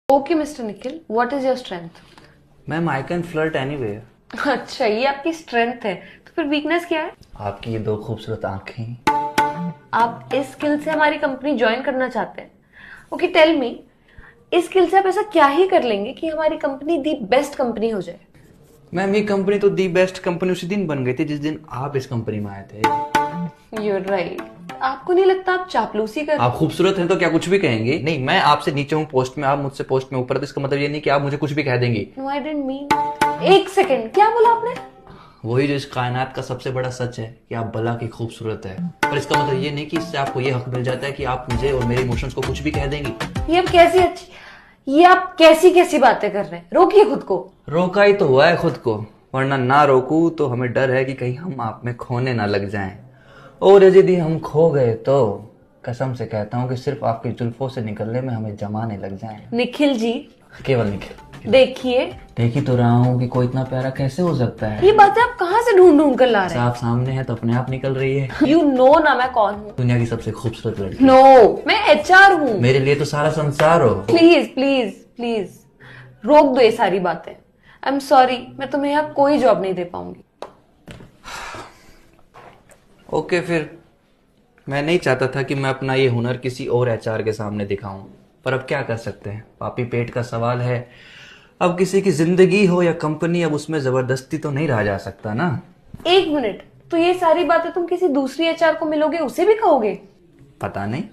Okay mister Nikhil, what is your strength? Ma'am I can flirt anywhere. अच्छा, ये आपकी strength है, तो फिर वीकनेस क्या है? आपकी ये दो खूबसूरत आंखें। आप इस स्किल से हमारी कंपनी ज्वाइन करना चाहते हैं? ओके टेल मी, इस स्किल से आप ऐसा क्या ही कर लेंगे कि हमारी कंपनी दी बेस्ट कंपनी हो जाए? मैम ये कंपनी तो दी बेस्ट कंपनी उसी दिन बन गई थी जिस दिन आप इस कंपनी में आए थे। You're right. आपको नहीं लगता आप चापलूसी कर? आप खूबसूरत हैं तो क्या कुछ भी कहेंगे? नहीं, मैं आपसे नीचे हूँ पोस्ट में, आप मुझसे पोस्ट में ऊपर, तो इसका मतलब ये नहीं कि आप मुझे कुछ भी कह देंगी। No I didn't mean. एक सेकेंड, क्या बोला आपने? वही जो इस कायनात का सबसे बड़ा सच है कि आप भला की खूबसूरत है, पर इसका मतलब ये नहीं कि इससे आपको ये हक मिल जाता है कि आप मुझे और मेरे इमोशंस को कुछ भी कह देंगी। ये आप कैसी कैसी बातें कर रहे हैं? रोकिए खुद को। रोका ही तो हुआ है खुद को, वरना ना रोकू तो हमें डर है कि कहीं हम आप में खोने ना लग जाएं, और यदि हम खो गए तो कसम से कहता हूँ कि सिर्फ आपकी जुल्फों से निकलने में हमें जमाने लग जाएं। निखिल जी, केवल निखिल। देखिए, देख ही तो रहा हूँ कि कोई इतना प्यारा कैसे हो सकता है। ये बातें आप कहाँ से ढूंढ ढूंढ कर ला रहे हैं? आप सामने है तो अपने आप निकल रही है। यू नो ना मैं कौन हूँ? दुनिया की सबसे खूबसूरत लड़की। नो, मैं HR हूँ। मेरे लिए तो सारा संसार हो। प्लीज प्लीज प्लीज रोक दो ये सारी बातें। आई एम सॉरी, मैं तुम्हें यहाँ कोई जॉब नहीं दे पाऊंगी। ओके फिर, मैं नहीं चाहता था कि मैं अपना ये हुनर किसी और HR के सामने दिखाऊं, पर अब क्या कर सकते हैं, पापी पेट का सवाल है। अब किसी की जिंदगी हो या कंपनी, अब उसमें जबरदस्ती तो नहीं रहा जा सकता ना। एक मिनट, तो ये सारी बातें तुम किसी दूसरी HR को मिलोगे उसे भी कहोगे? पता नहीं।